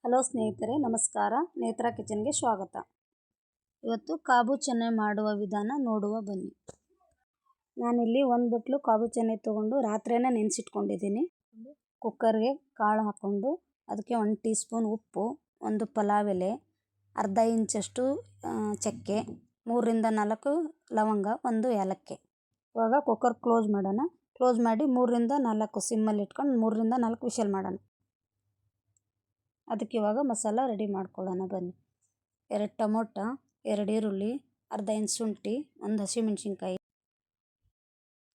Hello ಸ್ನೇಹಿತರೆ, ನಮಸ್ಕಾರ. ನೇತ್ರ ಕಿಚನ್ಗೆ ಸ್ವಾಗತ. ಇವತ್ತು ಕಾಬು ಚೆನ್ನೆ ಮಾಡುವ ವಿಧಾನ ನೋಡುವ ಬನ್ನಿ. ನಾನಿಲ್ಲಿ ಒಂದು ಬಟ್ಲು ಕಾಬು ಚೆನ್ನೆ ತೊಗೊಂಡು ರಾತ್ರಿನೇ ನೆನೆಸಿಟ್ಕೊಂಡಿದ್ದೀನಿ. ಕುಕ್ಕರ್ಗೆ ಕಾಳು ಹಾಕ್ಕೊಂಡು ಅದಕ್ಕೆ 1 ಟೀ ಸ್ಪೂನ್ ಉಪ್ಪು, ಒಂದು ಪಲಾವ್ ಎಲೆ, ಅರ್ಧ ಇಂಚಷ್ಟು ಚಕ್ಕೆ, 3 ರಿಂದ 4 ಲವಂಗ, ಒಂದು ಏಲಕ್ಕಿ. ಇವಾಗ ಕುಕ್ಕರ್ ಕ್ಲೋಸ್ ಮಾಡೋಣ. ಕ್ಲೋಸ್ ಮಾಡಿ 3 ರಿಂದ 4 ಸಿಮ್ಮಲ್ಲಿ ಇಟ್ಕೊಂಡು 3 ರಿಂದ 4 ವಿಷಲ್ ಮಾಡೋಣ. ಅದಕ್ಕೆ ಇವಾಗ ಮಸಾಲ ರೆಡಿ ಮಾಡ್ಕೊಳ್ಳೋಣ ಬನ್ನಿ. 2 ಟೊಮೊಟೊ, 2 ಈರುಳ್ಳಿ, ಅರ್ಧ ಇಂಚ್ ಶುಂಠಿ, 1 ಹಸಿಮೆಣಸಿನ್ಕಾಯಿ.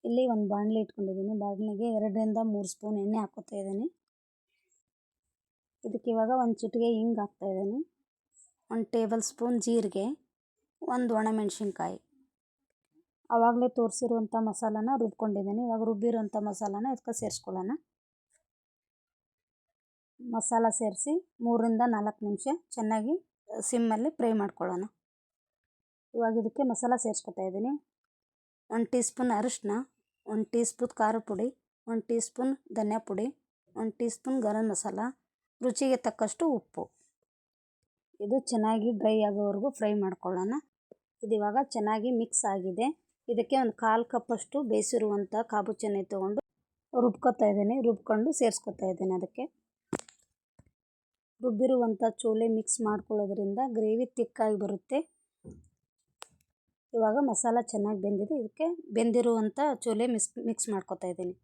ಇಲ್ಲಿ ಒಂದು ಬಾಣಲೆ ಇಟ್ಕೊಂಡಿದ್ದೀನಿ. ಬಾಣಲೆಗೆ 2 ರಿಂದ 3 ಸ್ಪೂನ್ ಎಣ್ಣೆ ಹಾಕೋತಾ ಇದ್ದೀನಿ. ಇದಕ್ಕೆ ಇವಾಗ ಒಂದು ಚಿಟಿಕೆ ಹಿಂಗೆ ಹಾಕ್ತಾ ಇದ್ದೀನಿ. 1 ಟೇಬಲ್ ಸ್ಪೂನ್ ಜೀರಿಗೆ, 1 ಒಣಮೆಣಸಿನ್ಕಾಯಿ. ಆವಾಗಲೇ ತೋರಿಸಿರುವಂಥ ಮಸಾಲಾನ ರುಬ್ಕೊಂಡಿದ್ದೀನಿ. ಇವಾಗ ರುಬ್ಬಿರುವಂಥ ಮಸಾಲಾನ ಇದಕ್ಕೆ ಸೇರಿಸ್ಕೊಳ್ಳೋಣ. ಮಸಾಲ ಸೇರಿಸಿ 3 ರಿಂದ 4 ನಿಮಿಷ ಚೆನ್ನಾಗಿ ಸಿಮ್ಮಲ್ಲಿ ಫ್ರೈ ಮಾಡ್ಕೊಳ್ಳೋಣ. ಇವಾಗ ಇದಕ್ಕೆ ಮಸಾಲ ಸೇರಿಸ್ಕೊತಾ ಇದ್ದೀನಿ. 1 ಟೀ ಸ್ಪೂನ್ ಅರಿಶಿನ, 1 ಟೀ ಸ್ಪೂನ್ ಖಾರ ಪುಡಿ, 1 ಟೀ ಸ್ಪೂನ್ ಧನಿಯಾ ಪುಡಿ, 1 ಟೀ ಸ್ಪೂನ್ ಗರಂ ಮಸಾಲ, ರುಚಿಗೆ ತಕ್ಕಷ್ಟು ಉಪ್ಪು. ಇದು ಚೆನ್ನಾಗಿ ಡ್ರೈ ಆಗೋವರೆಗೂ ಫ್ರೈ ಮಾಡ್ಕೊಳ್ಳೋಣ. ಇದು ಇವಾಗ ಚೆನ್ನಾಗಿ ಮಿಕ್ಸ್ ಆಗಿದೆ. ಇದಕ್ಕೆ ಒಂದು 1/4 ಕಪ್ಪಷ್ಟು ಬೇಯಿಸಿರುವಂಥ ಕಾಬು ಚೆನ್ನೆ ತೊಗೊಂಡು ರುಬ್ಕೊತಾ ಇದ್ದೀನಿ. ರುಬ್ಕೊಂಡು ಸೇರಿಸ್ಕೊತಾ ಇದ್ದೀನಿ. ಅದಕ್ಕೆ ರುಬ್ಬಿರುವಂಥ ಚೋಲೆ ಮಿಕ್ಸ್ ಮಾಡ್ಕೊಳ್ಳೋದ್ರಿಂದ ಗ್ರೇವಿ ತಿಕ್ಕಾಗಿ ಬರುತ್ತೆ. ಇವಾಗ ಮಸಾಲ ಚೆನ್ನಾಗಿ ಬೆಂದಿದೆ. ಇದಕ್ಕೆ ಬೆಂದಿರುವಂಥ ಚೋಲೆ ಮಿಕ್ಸ್ ಮಾಡ್ಕೊತಾ ಇದ್ದೀನಿ.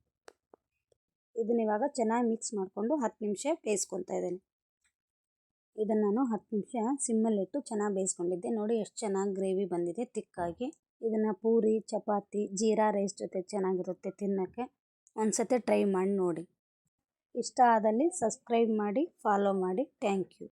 ಇದನ್ನ ಇವಾಗ ಚೆನ್ನಾಗಿ ಮಿಕ್ಸ್ ಮಾಡಿಕೊಂಡು 10 ನಿಮಿಷ ಬೇಯಿಸ್ಕೊತಾ ಇದ್ದೀನಿ. ಇದನ್ನು ನಾನು 10 ನಿಮಿಷ ಸಿಮ್ಮಲ್ಲಿಟ್ಟು ಚೆನ್ನಾಗಿ ಬೇಯಿಸ್ಕೊಂಡಿದ್ದೆ. ನೋಡಿ ಎಷ್ಟು ಚೆನ್ನಾಗಿ ಗ್ರೇವಿ ಬಂದಿದೆ ತಿಕ್ಕಾಗಿ. ಇದನ್ನು ಪೂರಿ, ಚಪಾತಿ, ಜೀರಾ ರೈಸ್ ಜೊತೆ ಚೆನ್ನಾಗಿರುತ್ತೆ ತಿನ್ನೋಕ್ಕೆ. ಒಂದ್ಸತಿ ಟ್ರೈ ಮಾಡಿ ನೋಡಿ. ಇಷ್ಟ ಆದಲ್ಲಿ ಸಬ್ಸ್ಕ್ರೈಬ್ ಮಾಡಿ, ಫಾಲೋ ಮಾಡಿ. Thank you.